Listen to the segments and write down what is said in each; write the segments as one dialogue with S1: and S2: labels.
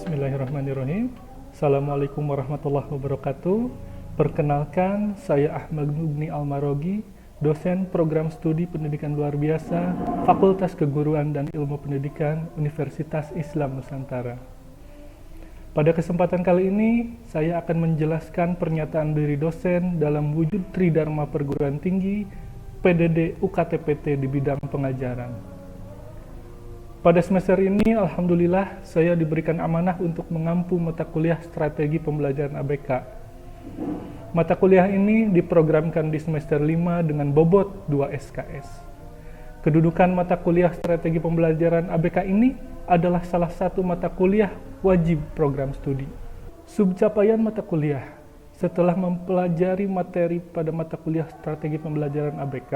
S1: Bismillahirrahmanirrahim. Assalamualaikum warahmatullahi wabarakatuh. Perkenalkan, saya Ahmad Mugni Almarogi, dosen program studi pendidikan luar biasa, Fakultas Keguruan dan Ilmu Pendidikan, Universitas Islam Nusantara. Pada kesempatan kali ini, saya akan menjelaskan pernyataan diri dosen dalam wujud Tridharma Perguruan Tinggi, PDD UKTPT di bidang pengajaran. Pada semester ini, alhamdulillah, saya diberikan amanah untuk mengampu mata kuliah strategi pembelajaran ABK. Mata kuliah ini diprogramkan di semester 5 dengan bobot 2 SKS. Kedudukan mata kuliah strategi pembelajaran ABK ini adalah salah satu mata kuliah wajib program studi. Subcapaian mata kuliah. Setelah mempelajari materi pada mata kuliah strategi pembelajaran ABK,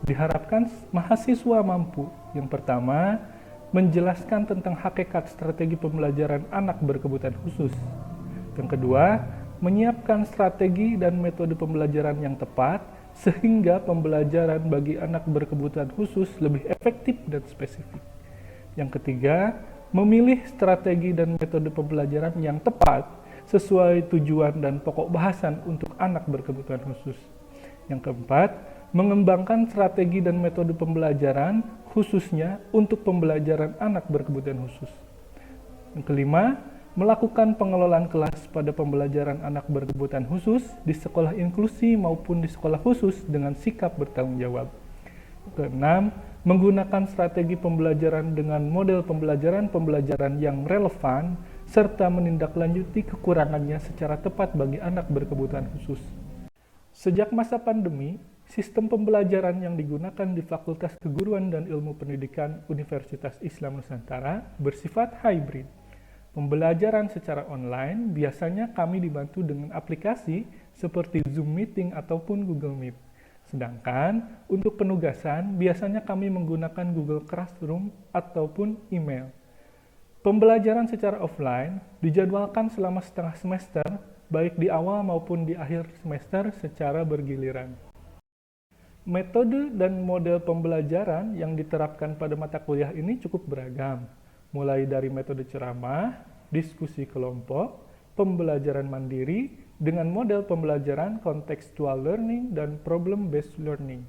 S1: diharapkan mahasiswa mampu. Yang pertama, menjelaskan tentang hakikat strategi pembelajaran anak berkebutuhan khusus. Yang kedua, menyiapkan strategi dan metode pembelajaran yang tepat sehingga pembelajaran bagi anak berkebutuhan khusus lebih efektif dan spesifik. Yang ketiga, memilih strategi dan metode pembelajaran yang tepat sesuai tujuan dan pokok bahasan untuk anak berkebutuhan khusus. Yang keempat, mengembangkan strategi dan metode pembelajaran khususnya untuk pembelajaran anak berkebutuhan khusus. Yang kelima, melakukan pengelolaan kelas pada pembelajaran anak berkebutuhan khusus di sekolah inklusi maupun di sekolah khusus dengan sikap bertanggung jawab. Keenam, menggunakan strategi pembelajaran dengan model pembelajaran yang relevan serta menindaklanjuti kekurangannya secara tepat bagi anak berkebutuhan khusus. Sejak masa pandemi, sistem pembelajaran yang digunakan di Fakultas Keguruan dan Ilmu Pendidikan Universitas Islam Nusantara bersifat hybrid. Pembelajaran secara online biasanya kami dibantu dengan aplikasi seperti Zoom Meeting ataupun Google Meet. Sedangkan untuk penugasan biasanya kami menggunakan Google Classroom ataupun email. Pembelajaran secara offline dijadwalkan selama setengah semester, baik di awal maupun di akhir semester secara bergiliran. Metode dan model pembelajaran yang diterapkan pada mata kuliah ini cukup beragam, mulai dari metode ceramah, diskusi kelompok, pembelajaran mandiri, dengan model pembelajaran contextual learning dan problem-based learning.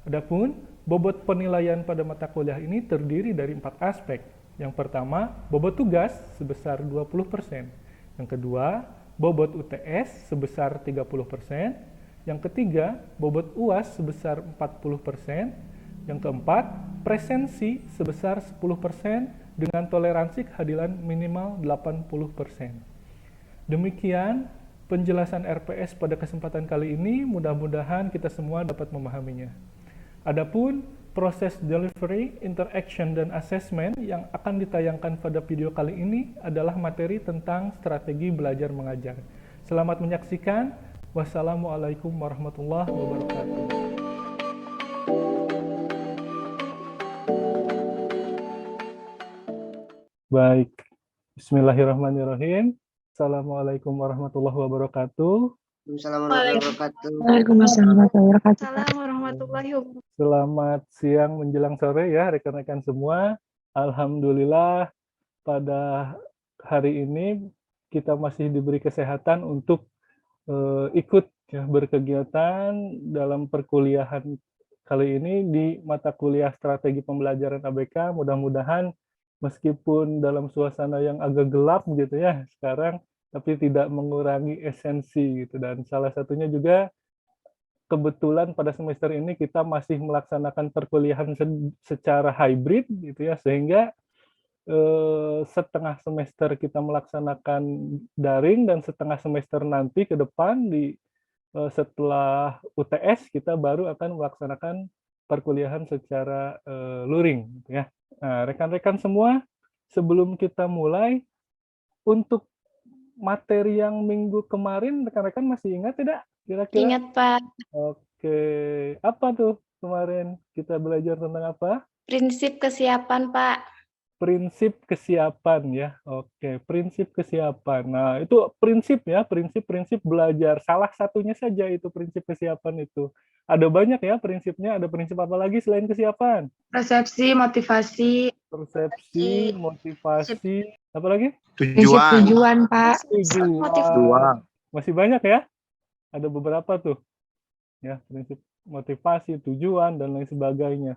S1: Adapun, bobot penilaian pada mata kuliah ini terdiri dari 4 aspek. Yang pertama, bobot tugas sebesar 20%. Yang kedua, bobot UTS sebesar 30%. Yang ketiga, bobot UAS sebesar 40%. Yang keempat, presensi sebesar 10% dengan toleransi kehadiran minimal 80%. Demikian penjelasan RPS pada kesempatan kali ini, mudah-mudahan kita semua dapat memahaminya. Adapun proses delivery, interaction, dan assessment yang akan ditayangkan pada video kali ini adalah materi tentang strategi belajar mengajar. Selamat menyaksikan. Wassalamualaikum warahmatullahi wabarakatuh. Baik, bismillahirrahmanirrahim. Assalamualaikum warahmatullahi wabarakatuh.
S2: Waalaikumsalam warahmatullahi wabarakatuh.
S1: Selamat siang menjelang sore ya rekan-rekan semua. Alhamdulillah pada hari ini kita masih diberi kesehatan untuk ikut ya, berkegiatan dalam perkuliahan kali ini di mata kuliah strategi pembelajaran ABK. Mudah-mudahan meskipun dalam suasana yang agak gelap gitu ya sekarang, tapi tidak mengurangi esensi gitu. Dan salah satunya juga kebetulan pada semester ini kita masih melaksanakan perkuliahan secara hybrid gitu ya, sehingga setengah semester kita melaksanakan daring dan setengah semester nanti ke depan setelah UTS kita baru akan melaksanakan perkuliahan secara luring gitu ya. Nah, rekan-rekan semua, sebelum kita mulai, untuk materi yang minggu kemarin rekan-rekan masih ingat tidak kira-kira?
S2: Ingat, Pak.
S1: Oke, apa tuh kemarin kita belajar tentang apa?
S2: Prinsip kesiapan, Pak.
S1: prinsip kesiapan ya. Oke, prinsip kesiapan. Nah, itu prinsip ya, prinsip-prinsip belajar. Salah satunya saja itu prinsip kesiapan itu. Ada banyak ya prinsipnya, ada prinsip apa lagi selain kesiapan?
S2: Persepsi, motivasi,
S1: Persepsi, motivasi, apa lagi?
S2: prinsip
S3: Tujuan.
S2: tujuan, Pak.
S1: Tujuan. Masih banyak ya? Ada beberapa tuh. Ya, prinsip motivasi, tujuan, dan lain sebagainya.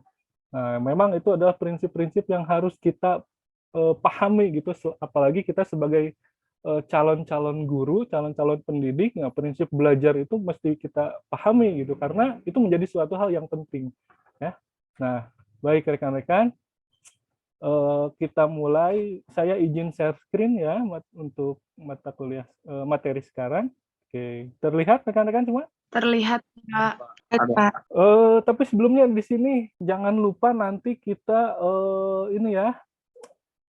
S1: Nah, memang itu adalah prinsip-prinsip yang harus kita pahami gitu, apalagi kita sebagai calon-calon guru, calon-calon pendidik, nah prinsip belajar itu mesti kita pahami gitu, karena itu menjadi suatu hal yang penting. Ya. Nah, baik rekan-rekan, kita mulai. Saya izin share screen ya untuk mata kuliah materi sekarang. Oke, terlihat rekan-rekan semua?
S2: Terlihat, Pak.
S3: Ada.
S2: Pak.
S1: Tapi sebelumnya di sini jangan lupa nanti kita ini ya,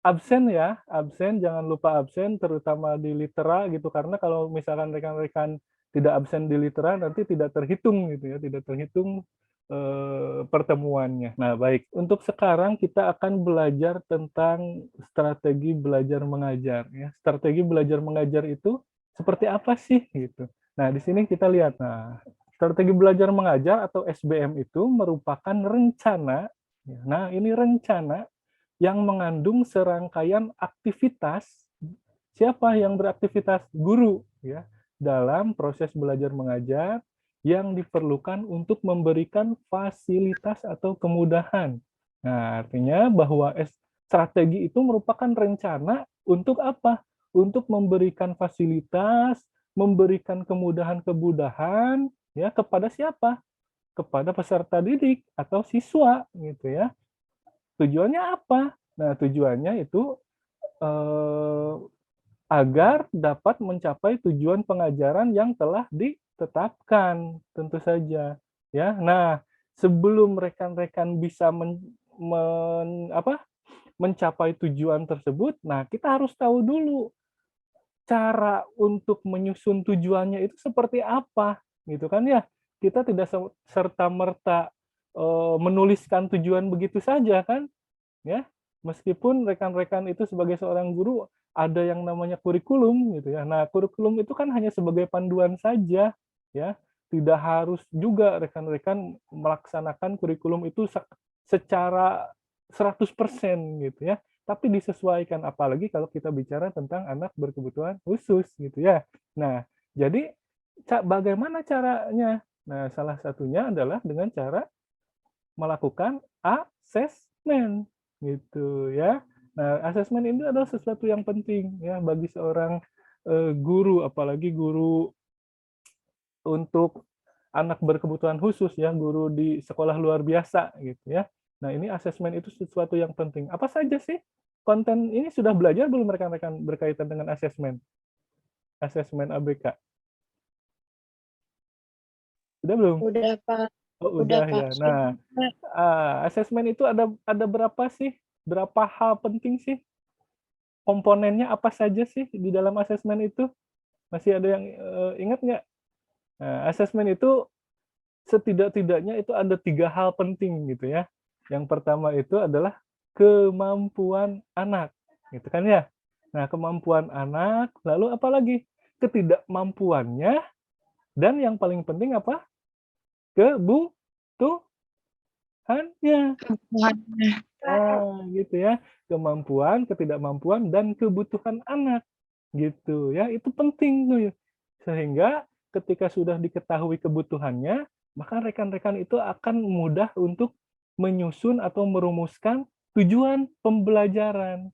S1: absen ya, absen, jangan lupa absen, terutama di litera gitu, karena kalau misalkan rekan-rekan tidak absen di litera nanti tidak terhitung gitu ya, tidak terhitung pertemuannya. Nah, baik, untuk sekarang kita akan belajar tentang strategi belajar mengajar ya. Strategi belajar mengajar itu seperti apa sih gitu. Nah, di sini kita lihat. Nah, strategi belajar mengajar atau SBM itu merupakan rencana. Nah, ini rencana yang mengandung serangkaian aktivitas. Siapa yang beraktivitas? Guru ya, dalam proses belajar mengajar yang diperlukan untuk memberikan fasilitas atau kemudahan. Nah, artinya bahwa strategi itu merupakan rencana untuk apa? Untuk memberikan fasilitas, memberikan kemudahan-kemudahan ya kepada siapa? Kepada peserta didik atau siswa gitu ya. Tujuannya apa? Nah, tujuannya itu agar dapat mencapai tujuan pengajaran yang telah ditetapkan, tentu saja. Ya, nah sebelum rekan-rekan bisa mencapai tujuan tersebut, nah kita harus tahu dulu cara untuk menyusun tujuannya itu seperti apa, gitu kan ya? Kita tidak serta merta menuliskan tujuan begitu saja kan? Ya, meskipun rekan-rekan itu sebagai seorang guru ada yang namanya kurikulum gitu ya. Nah, kurikulum itu kan hanya sebagai panduan saja ya. Tidak harus juga rekan-rekan melaksanakan kurikulum itu secara 100% gitu ya. Tapi disesuaikan, apalagi kalau kita bicara tentang anak berkebutuhan khusus gitu ya. Nah, jadi bagaimana caranya? Nah, salah satunya adalah dengan cara melakukan asesmen gitu ya. Nah, asesmen ini adalah sesuatu yang penting ya bagi seorang guru, apalagi guru untuk anak berkebutuhan khusus ya, guru di sekolah luar biasa gitu ya. Nah, ini asesmen itu sesuatu yang penting. Apa saja sih konten ini? Sudah belajar belum rekan-rekan berkaitan dengan asesmen? Asesmen ABK. Sudah belum?
S2: Udah, Pak.
S1: Oh,
S2: Udah,
S1: udah ya.
S2: Pak.
S1: Nah, asesmen itu ada berapa sih? Berapa hal penting sih? Komponennya apa saja sih di dalam asesmen itu? Masih ada yang ingat nggak? Nah, asesmen itu setidak-tidaknya itu ada 3 hal penting gitu ya. Yang pertama itu adalah kemampuan anak, gitu kan ya. Nah, kemampuan anak, lalu apa lagi? Ketidakmampuannya, dan yang paling penting apa? Kebutuhannya. Gitu ya. Kemampuan, ketidakmampuan, dan kebutuhan anak. Gitu ya. Itu penting tuh. Sehingga ketika sudah diketahui kebutuhannya, maka rekan-rekan itu akan mudah untuk menyusun atau merumuskan tujuan pembelajaran.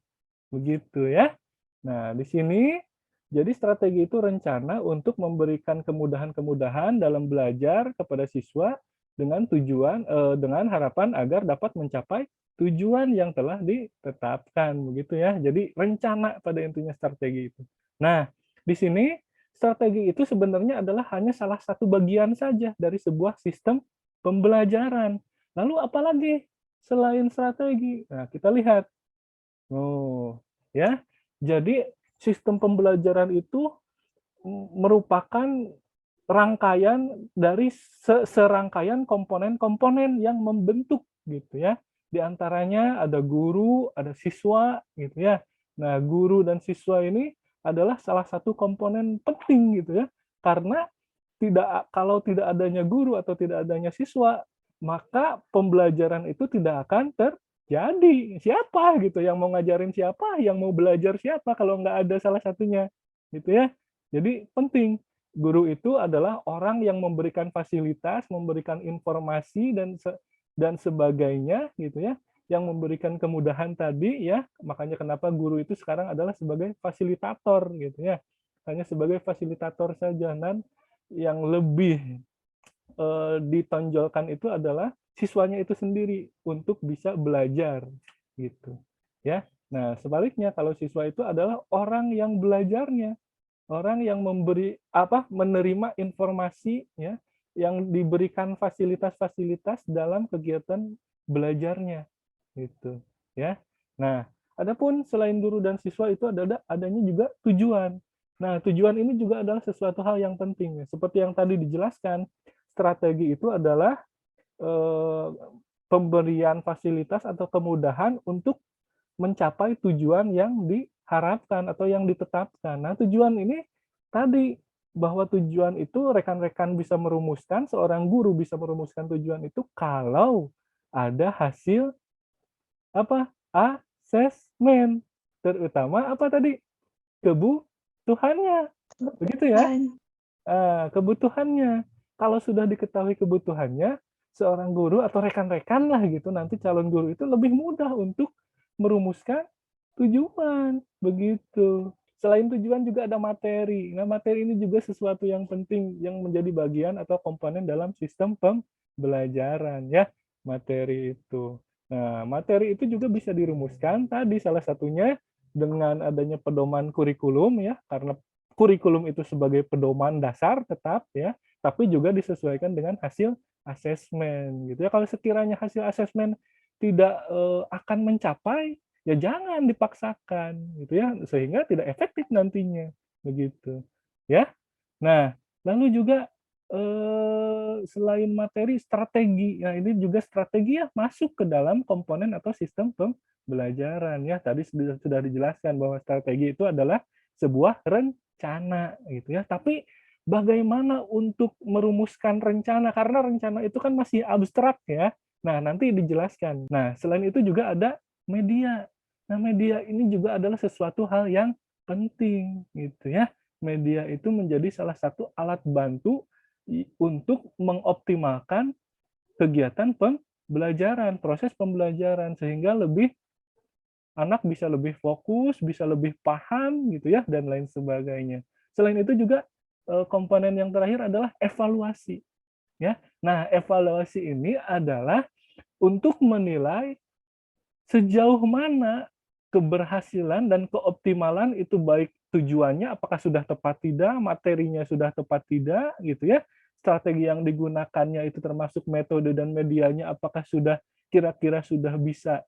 S1: Begitu ya. Nah, di sini jadi strategi itu rencana untuk memberikan kemudahan-kemudahan dalam belajar kepada siswa dengan tujuan dengan harapan agar dapat mencapai tujuan yang telah ditetapkan begitu ya. Jadi rencana pada intinya strategi itu. Nah, di sini strategi itu sebenarnya adalah hanya salah satu bagian saja dari sebuah sistem pembelajaran. Lalu apalagi selain strategi? Nah, kita lihat. Oh, ya. Jadi sistem pembelajaran itu merupakan rangkaian dari serangkaian komponen-komponen yang membentuk gitu ya. Di antaranya ada guru, ada siswa gitu ya. Nah, guru dan siswa ini adalah salah satu komponen penting gitu ya. Karena kalau tidak adanya guru atau tidak adanya siswa, maka pembelajaran itu tidak akan terjadi. Siapa gitu yang mau ngajarin siapa, yang mau belajar siapa kalau nggak ada salah satunya, gitu ya. Jadi penting, guru itu adalah orang yang memberikan fasilitas, memberikan informasi dan sebagainya gitu ya, yang memberikan kemudahan tadi ya. Makanya kenapa guru itu sekarang adalah sebagai fasilitator gitu ya. Hanya sebagai fasilitator saja, dan yang lebih ditonjolkan itu adalah siswanya itu sendiri untuk bisa belajar gitu ya. Nah, sebaliknya kalau siswa itu adalah orang yang belajarnya, orang yang menerima informasi ya, yang diberikan fasilitas-fasilitas dalam kegiatan belajarnya gitu ya. Nah, adapun selain guru dan siswa itu adanya juga tujuan. Nah, tujuan ini juga adalah sesuatu hal yang penting ya. Seperti yang tadi dijelaskan, strategi itu adalah eh, pemberian fasilitas atau kemudahan untuk mencapai tujuan yang diharapkan atau yang ditetapkan. Nah, tujuan ini tadi, bahwa tujuan itu rekan-rekan bisa merumuskan, seorang guru bisa merumuskan tujuan itu kalau ada hasil asesmen, terutama apa tadi, kebutuhannya, begitu ya. Kebutuhannya. Kalau sudah diketahui kebutuhannya, seorang guru atau rekan-rekan lah gitu, nanti calon guru itu lebih mudah untuk merumuskan tujuan, begitu. Selain tujuan juga ada materi. Nah, materi ini juga sesuatu yang penting yang menjadi bagian atau komponen dalam sistem pembelajaran ya, materi itu. Nah, materi itu juga bisa dirumuskan tadi salah satunya dengan adanya pedoman kurikulum ya, karena kurikulum itu sebagai pedoman dasar tetap ya, tapi juga disesuaikan dengan hasil asesmen gitu ya. Kalau sekiranya hasil asesmen tidak akan mencapai, ya jangan dipaksakan gitu ya, sehingga tidak efektif nantinya begitu ya. Nah, lalu juga selain materi, strategi. Nah, ini juga strategi ya masuk ke dalam komponen atau sistem pembelajaran ya. Tadi sudah dijelaskan bahwa strategi itu adalah sebuah rencana gitu ya. Tapi bagaimana untuk merumuskan rencana, karena rencana itu kan masih abstrak ya. Nah, nanti dijelaskan. Nah, selain itu juga ada media. Nah, media ini juga adalah sesuatu hal yang penting gitu ya. Media itu menjadi salah satu alat bantu untuk mengoptimalkan kegiatan pembelajaran, proses pembelajaran, sehingga anak bisa lebih fokus, bisa lebih paham gitu ya, dan lain sebagainya. Selain itu juga komponen yang terakhir adalah evaluasi ya. Nah, evaluasi ini adalah untuk menilai sejauh mana keberhasilan dan keoptimalan itu, baik tujuannya apakah sudah tepat tidak, materinya sudah tepat tidak gitu ya, strategi yang digunakannya itu termasuk metode dan medianya apakah kira-kira sudah bisa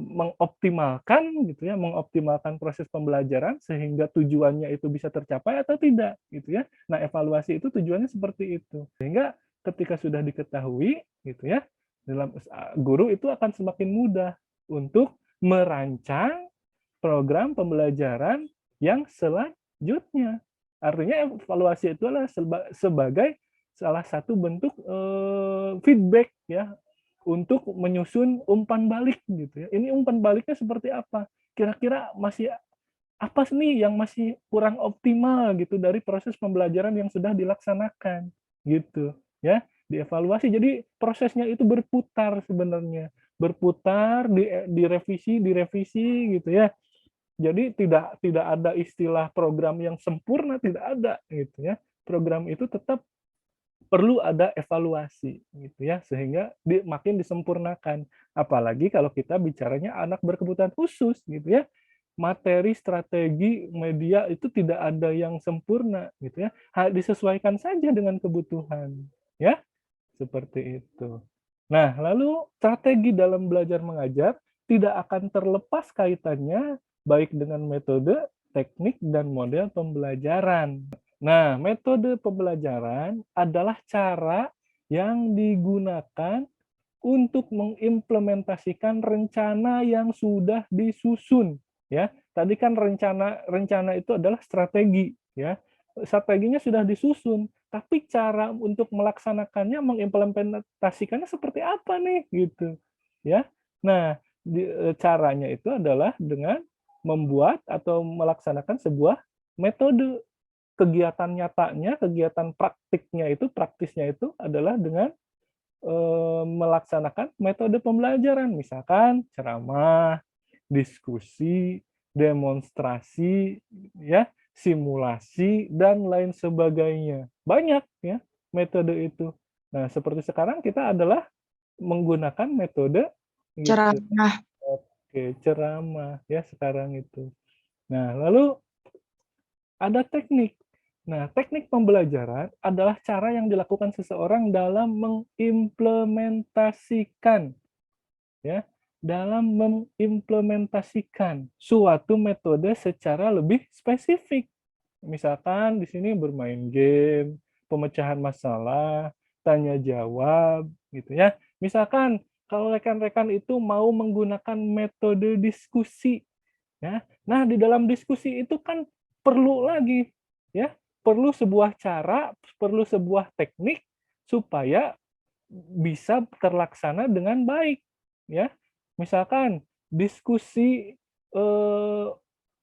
S1: mengoptimalkan gitu ya, mengoptimalkan proses pembelajaran sehingga tujuannya itu bisa tercapai atau tidak gitu ya. Nah, evaluasi itu tujuannya seperti itu. Sehingga ketika sudah diketahui gitu ya, guru itu akan semakin mudah untuk merancang program pembelajaran yang selanjutnya. Artinya evaluasi itu adalah sebagai salah satu bentuk feedback ya, untuk menyusun umpan balik gitu ya. Ini umpan baliknya seperti apa? Kira-kira masih apa nih yang masih kurang optimal gitu dari proses pembelajaran yang sudah dilaksanakan gitu ya, dievaluasi. Jadi prosesnya itu berputar sebenarnya, berputar, direvisi gitu ya. Jadi tidak ada istilah program yang sempurna, tidak ada gitu ya. Program itu tetap perlu ada evaluasi gitu ya, sehingga makin disempurnakan. Apalagi kalau kita bicaranya anak berkebutuhan khusus gitu ya. Materi, strategi, media itu tidak ada yang sempurna gitu ya. Disesuaikan saja dengan kebutuhan ya, seperti itu. Nah, lalu strategi dalam belajar mengajar tidak akan terlepas kaitannya baik dengan metode, teknik, dan model pembelajaran. Nah, metode pembelajaran adalah cara yang digunakan untuk mengimplementasikan rencana yang sudah disusun, ya. Tadi kan rencana itu adalah strategi, ya. Strateginya sudah disusun, tapi cara untuk melaksanakannya, mengimplementasikannya seperti apa nih, gitu, ya. Nah, caranya itu adalah dengan membuat atau melaksanakan sebuah metode. Kegiatan nyatanya, kegiatan praktisnya itu adalah dengan melaksanakan metode pembelajaran, misalkan ceramah, diskusi, demonstrasi, ya, simulasi, dan lain sebagainya. Banyak ya metode itu. Nah, seperti sekarang kita adalah menggunakan metode gitu.
S2: ceramah.
S1: Oke, ceramah ya sekarang itu. Nah, lalu ada teknik. Nah, teknik pembelajaran adalah cara yang dilakukan seseorang dalam mengimplementasikan, ya, dalam mengimplementasikan suatu metode secara lebih spesifik. Misalkan di sini bermain game, pemecahan masalah, tanya jawab, gitu ya. Misalkan kalau rekan-rekan itu mau menggunakan metode diskusi, ya. Nah, di dalam diskusi itu kan perlu lagi, ya, perlu sebuah cara, perlu sebuah teknik supaya bisa terlaksana dengan baik, ya. Misalkan diskusi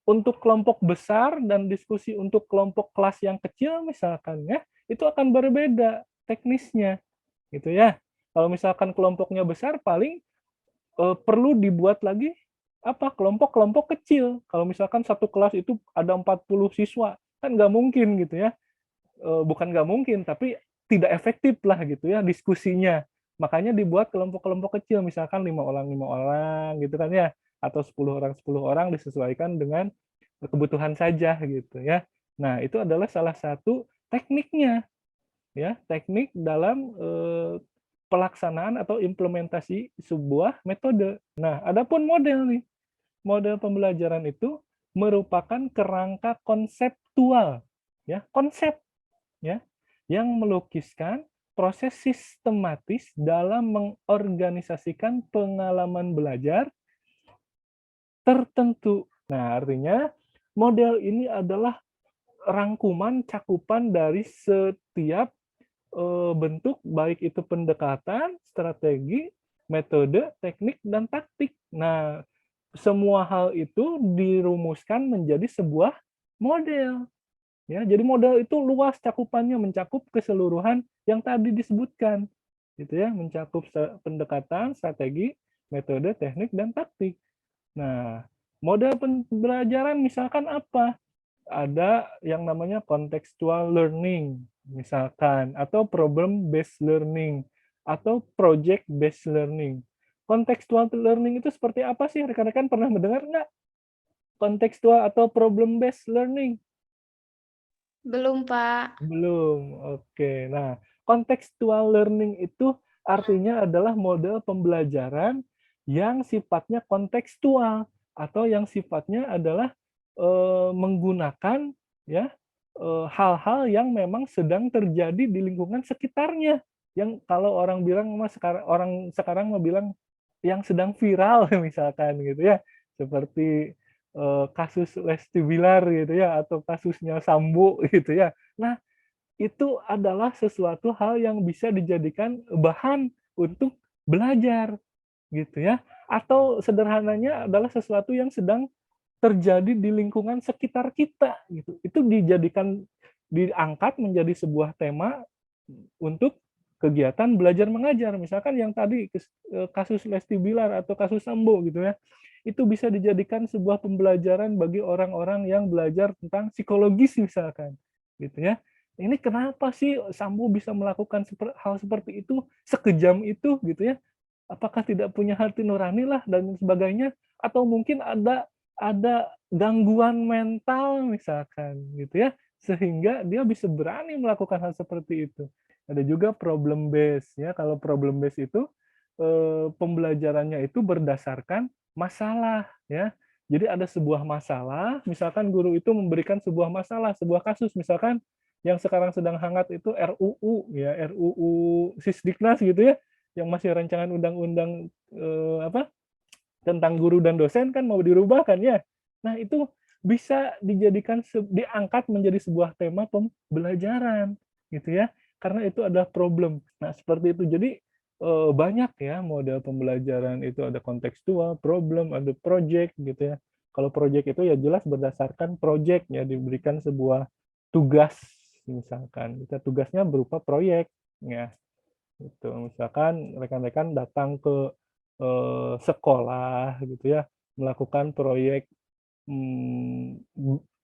S1: untuk kelompok besar dan diskusi untuk kelompok kelas yang kecil misalkan ya, itu akan berbeda teknisnya, gitu ya. Kalau misalkan kelompoknya besar paling perlu dibuat lagi apa, kelompok-kelompok kecil. Kalau misalkan satu kelas itu ada 40 siswa, kan nggak mungkin gitu ya, bukan nggak mungkin, tapi tidak efektif lah gitu ya diskusinya. Makanya dibuat kelompok-kelompok kecil, misalkan 5 orang gitu kan ya, atau 10 orang disesuaikan dengan kebutuhan saja gitu ya. Nah, itu adalah salah satu tekniknya ya, teknik dalam pelaksanaan atau implementasi sebuah metode. Nah, adapun model nih, model pembelajaran itu merupakan kerangka konseptual ya, konsep ya, yang melukiskan proses sistematis dalam mengorganisasikan pengalaman belajar tertentu. Nah, artinya model ini adalah rangkuman cakupan dari setiap bentuk, baik itu pendekatan, strategi, metode, teknik, dan taktik. Nah, semua hal itu dirumuskan menjadi sebuah model. Ya, jadi model itu luas cakupannya, mencakup keseluruhan yang tadi disebutkan, gitu ya, mencakup pendekatan, strategi, metode, teknik, dan taktik. Nah, model pembelajaran misalkan apa? Ada yang namanya contextual learning, misalkan, atau problem based learning, atau project based learning. Contextual learning itu seperti apa sih? Rekan-rekan pernah mendengar nggak? Contextual atau problem based learning?
S2: Belum, Pak.
S1: Belum, oke. Nah, contextual learning itu artinya adalah model pembelajaran yang sifatnya kontekstual atau yang sifatnya adalah menggunakan ya hal-hal yang memang sedang terjadi di lingkungan sekitarnya. Yang kalau orang bilang orang sekarang mau bilang yang sedang viral misalkan gitu ya. Seperti kasus Lesti Bilar gitu ya atau kasusnya Sambo gitu ya. Nah, itu adalah sesuatu hal yang bisa dijadikan bahan untuk belajar gitu ya. Atau sederhananya adalah sesuatu yang sedang terjadi di lingkungan sekitar kita gitu. Itu diangkat menjadi sebuah tema untuk kegiatan belajar mengajar. Misalkan yang tadi kasus Lesti Bilar atau kasus Sambo gitu ya. Itu bisa dijadikan sebuah pembelajaran bagi orang-orang yang belajar tentang psikologis misalkan gitu ya. Ini kenapa sih Sambo bisa melakukan hal seperti itu, sekejam itu gitu ya? Apakah tidak punya hati nurani lah dan sebagainya, atau mungkin ada gangguan mental misalkan gitu ya, sehingga dia bisa berani melakukan hal seperti itu. Ada juga problem base ya, kalau problem base itu pembelajarannya itu berdasarkan masalah ya. Jadi ada sebuah masalah, misalkan guru itu memberikan sebuah masalah, sebuah kasus misalkan yang sekarang sedang hangat itu RUU ya, RUU Sisdiknas gitu ya. yang masih rancangan undang-undang tentang guru dan dosen kan mau dirubah kan ya. Nah, itu bisa dijadikan diangkat menjadi sebuah tema pembelajaran gitu ya. Karena itu adalah problem. Nah, seperti itu. Jadi banyak ya model pembelajaran itu, ada kontekstual, problem, ada project gitu ya. Kalau project itu ya jelas berdasarkan project ya, diberikan sebuah tugas misalkan. Kita tugasnya berupa proyek ya. Gitu. Misalkan rekan-rekan datang ke sekolah gitu ya, melakukan proyek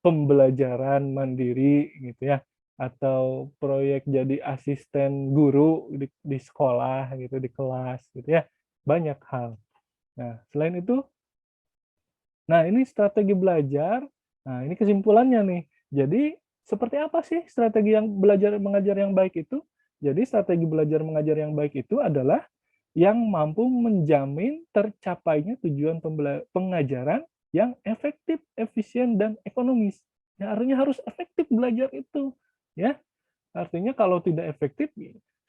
S1: pembelajaran mandiri gitu ya, atau proyek jadi asisten guru di sekolah gitu, di kelas gitu ya, banyak hal. Nah, selain itu, nah ini strategi belajar, nah ini kesimpulannya nih. Jadi, seperti apa sih strategi yang belajar mengajar yang baik itu? Jadi, strategi belajar mengajar yang baik itu adalah yang mampu menjamin tercapainya tujuan pengajaran yang efektif, efisien, dan ekonomis. Ya, artinya harus efektif belajar itu. Ya, artinya kalau tidak efektif,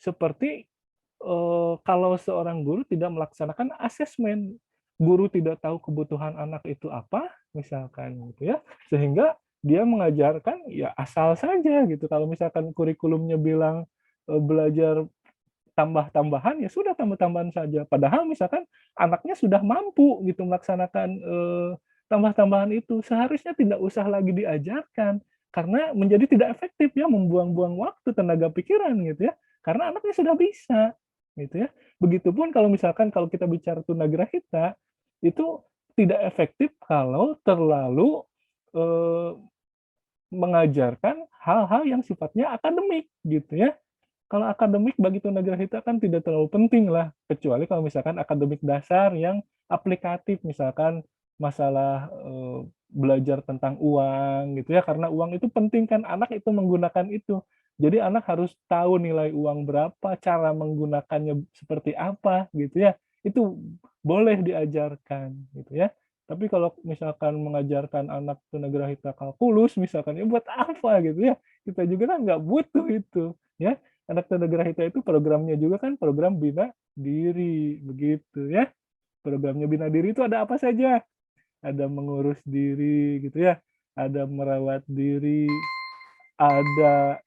S1: seperti kalau seorang guru tidak melaksanakan asesmen, guru tidak tahu kebutuhan anak itu apa, misalkan gitu ya, sehingga dia mengajarkan ya asal saja gitu. Kalau misalkan kurikulumnya bilang belajar tambah-tambahan, ya sudah tambah-tambahan saja. Padahal misalkan anaknya sudah mampu gitu melaksanakan tambah-tambahan itu, seharusnya tidak usah lagi diajarkan karena menjadi tidak efektif ya, membuang-buang waktu, tenaga pikiran gitu ya. Karena anaknya sudah bisa gitu ya. Begitupun kalau misalkan kalau kita bicara tunagrahita itu tidak efektif kalau terlalu eh, mengajarkan hal-hal yang sifatnya akademik gitu ya. Kalau akademik bagi tunagrahita kan tidak terlalu penting lah, kecuali kalau misalkan akademik dasar yang aplikatif, misalkan masalah belajar tentang uang gitu ya, karena uang itu penting kan, anak itu menggunakan itu. Jadi anak harus tahu nilai uang berapa, cara menggunakannya seperti apa gitu ya. Itu boleh diajarkan gitu ya. Tapi kalau misalkan mengajarkan anak tunagrahita kalkulus misalkan, ya buat apa gitu ya? Kita juga kan nggak butuh itu ya. Anak tunagrahita itu programnya juga kan program bina diri, begitu ya. Programnya bina diri itu ada apa saja? Ada mengurus diri gitu ya, ada merawat diri, ada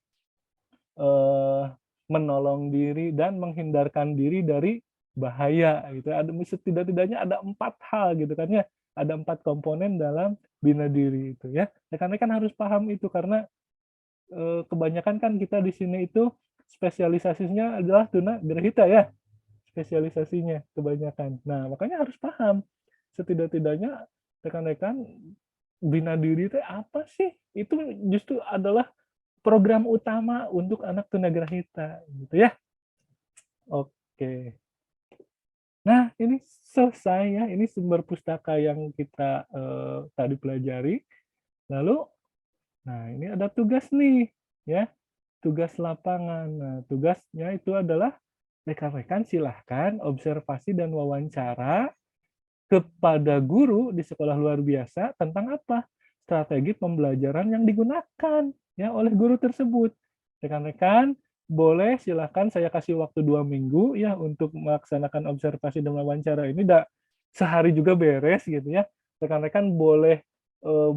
S1: menolong diri dan menghindarkan diri dari bahaya gitu. Ada setidak-tidaknya ada 4 hal gitu kan ya. Ada 4 komponen dalam bina diri itu ya. Rekan-rekan harus paham itu karena kebanyakan kan kita di sini itu spesialisasinya adalah tunagrahita ya, spesialisasinya kebanyakan. Nah, makanya harus paham. Setidak-tidaknya rekan-rekan bina diri itu apa sih? Itu justru adalah program utama untuk anak tunagrahita gitu ya. Oke. Nah, ini selesai ya. Ini sumber pustaka yang kita tadi pelajari. Lalu, nah ini ada tugas nih ya. Tugas lapangan. Nah, tugasnya itu adalah rekan-rekan silahkan observasi dan wawancara kepada guru di sekolah luar biasa tentang apa? Strategi pembelajaran yang digunakan ya oleh guru tersebut. Rekan-rekan boleh silahkan saya kasih waktu 2 minggu ya untuk melaksanakan observasi dan wawancara ini. Sehari juga beres gitu ya. Rekan-rekan boleh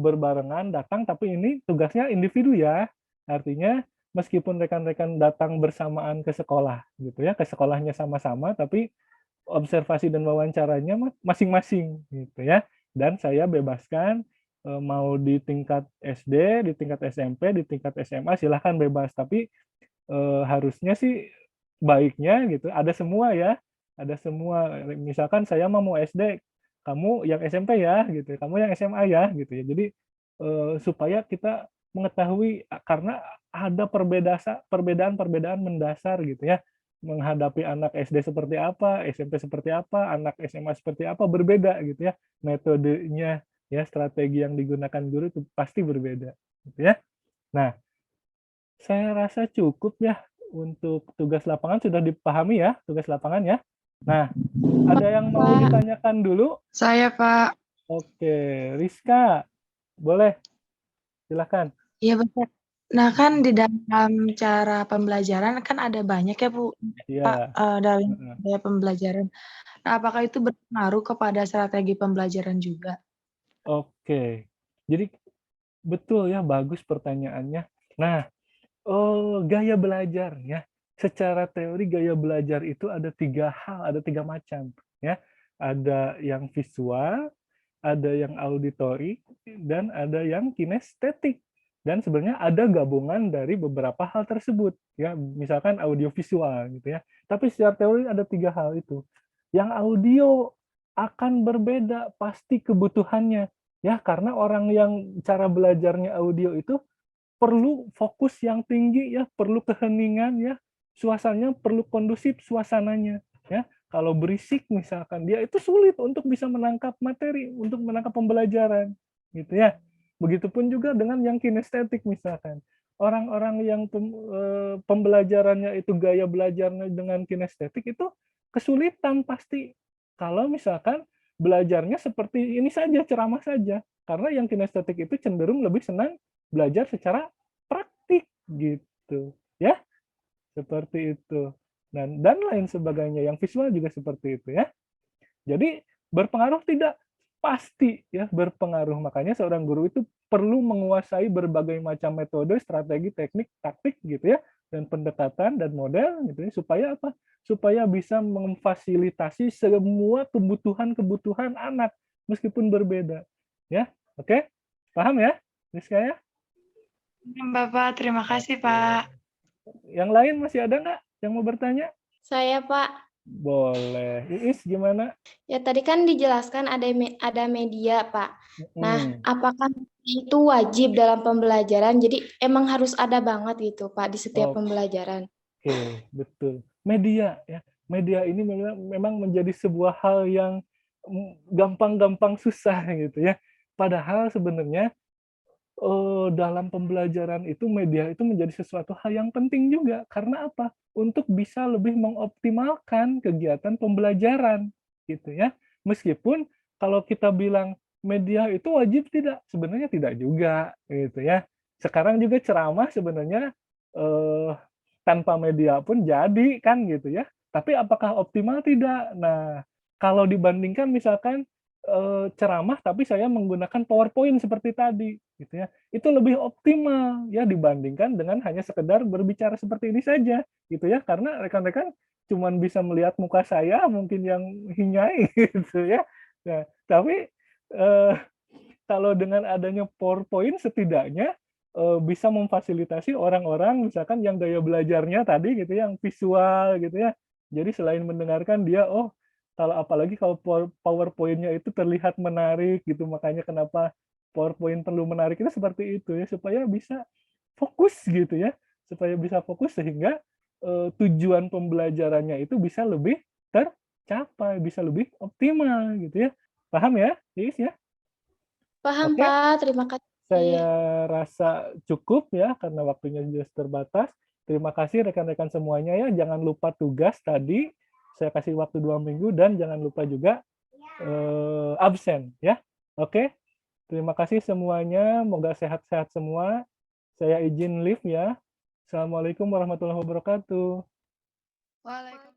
S1: berbarengan datang, tapi ini tugasnya individu ya. Artinya meskipun rekan-rekan datang bersamaan ke sekolah gitu ya, ke sekolahnya sama-sama, tapi observasi dan wawancaranya masing-masing gitu ya. Dan saya bebaskan mau di tingkat SD, di tingkat SMP, di tingkat SMA silahkan bebas. Tapi harusnya sih baiknya gitu ada semua ya, ada semua. Misalkan saya mau SD, kamu yang SMP ya gitu, kamu yang SMA ya gitu ya. Jadi supaya kita mengetahui karena ada perbedaan-perbedaan mendasar gitu ya. Menghadapi anak SD seperti apa, SMP seperti apa, anak SMA seperti apa, berbeda gitu ya. Metodenya ya, strategi yang digunakan guru itu pasti berbeda gitu ya. Nah, saya rasa cukup ya untuk tugas lapangan, sudah dipahami ya tugas lapangan ya. Nah, ada yang mau
S2: Pak.
S1: ditanyakan dulu?
S3: Saya, Pak.
S1: Oke, Rizka, boleh? Silahkan.
S3: Iya, Pak. Nah, kan di dalam cara pembelajaran kan ada banyak ya, Bu, Pak,
S1: Ya,
S3: dalam
S1: heeh.
S3: gaya pembelajaran. Nah, apakah itu berpengaruh kepada strategi pembelajaran juga?
S1: Oke. Jadi betul ya, bagus pertanyaannya. Nah, gaya belajar ya, secara teori gaya belajar itu ada 3 hal, ada 3 macam ya. Ada yang visual, ada yang auditory, dan ada yang kinestetik. Dan sebenarnya ada gabungan dari beberapa hal tersebut ya, misalkan audiovisual gitu ya. Tapi secara teori ada 3 hal itu. Yang audio akan berbeda pasti kebutuhannya ya, karena orang yang cara belajarnya audio itu perlu fokus yang tinggi ya, perlu keheningan ya, suasananya perlu kondusif suasananya ya. Kalau berisik misalkan, dia itu sulit untuk bisa menangkap materi, untuk menangkap pembelajaran gitu ya. Begitupun juga dengan yang kinestetik misalkan. Orang-orang yang pembelajarannya itu gaya belajarnya dengan kinestetik itu kesulitan pasti kalau misalkan belajarnya seperti ini saja, ceramah saja. Karena yang kinestetik itu cenderung lebih senang belajar secara praktik gitu ya, seperti itu. Dan lain sebagainya, yang visual juga seperti itu ya. Jadi berpengaruh tidak? Pasti ya berpengaruh. Makanya seorang guru itu perlu menguasai berbagai macam metode, strategi, teknik, taktik gitu ya, dan pendekatan dan model gitu ya, supaya apa? Supaya bisa memfasilitasi semua kebutuhan-kebutuhan anak meskipun berbeda. Ya, oke? Paham ya, Rizka ya?
S3: Bapak, terima kasih,
S1: Oke.
S3: Pak.
S1: Yang lain masih ada nggak yang mau bertanya?
S2: Saya, Pak.
S1: Boleh. Iis gimana?
S2: Ya, tadi kan dijelaskan ada media, Pak. Nah,
S1: Hmm,
S2: apakah itu wajib dalam pembelajaran? Jadi emang harus ada banget gitu, Pak, di setiap pembelajaran.
S1: oke, betul. Media ya. Media ini memang menjadi sebuah hal yang gampang-gampang susah gitu ya. Padahal sebenarnya dalam pembelajaran itu media itu menjadi sesuatu hal yang penting juga. Karena apa? Untuk bisa lebih mengoptimalkan kegiatan pembelajaran gitu ya. Meskipun kalau kita bilang media itu wajib tidak, sebenarnya tidak juga gitu ya. Sekarang juga ceramah sebenarnya eh, tanpa media pun jadi kan gitu ya. Tapi apakah optimal? Tidak. Nah, kalau dibandingkan misalkan ceramah tapi saya menggunakan PowerPoint seperti tadi gitu ya, itu lebih optimal ya dibandingkan dengan hanya sekedar berbicara seperti ini saja gitu ya, karena rekan-rekan cuman bisa melihat muka saya mungkin yang hinyai gitu ya. Nah, tapi eh, kalau dengan adanya PowerPoint setidaknya bisa memfasilitasi orang-orang misalkan yang gaya belajarnya tadi gitu ya, yang visual gitu ya. Jadi selain mendengarkan dia, oh kalau apalagi kalau PowerPoint-nya itu terlihat menarik gitu, makanya kenapa PowerPoint perlu menarik itu seperti itu ya, supaya bisa fokus gitu ya, supaya bisa fokus sehingga tujuan pembelajarannya itu bisa lebih tercapai, bisa lebih optimal gitu ya. Paham ya, Iis ya?
S2: Paham,
S1: Oke,
S2: Pak. Terima kasih.
S1: saya rasa cukup ya karena waktunya sudah terbatas. Terima kasih rekan-rekan semuanya ya. Jangan lupa tugas tadi. Saya kasih waktu 2 minggu dan jangan lupa juga absen ya. Oke, terima kasih semuanya. Moga sehat-sehat semua. Saya izin live ya. Assalamualaikum warahmatullahi wabarakatuh.
S3: Waalaikumsalam.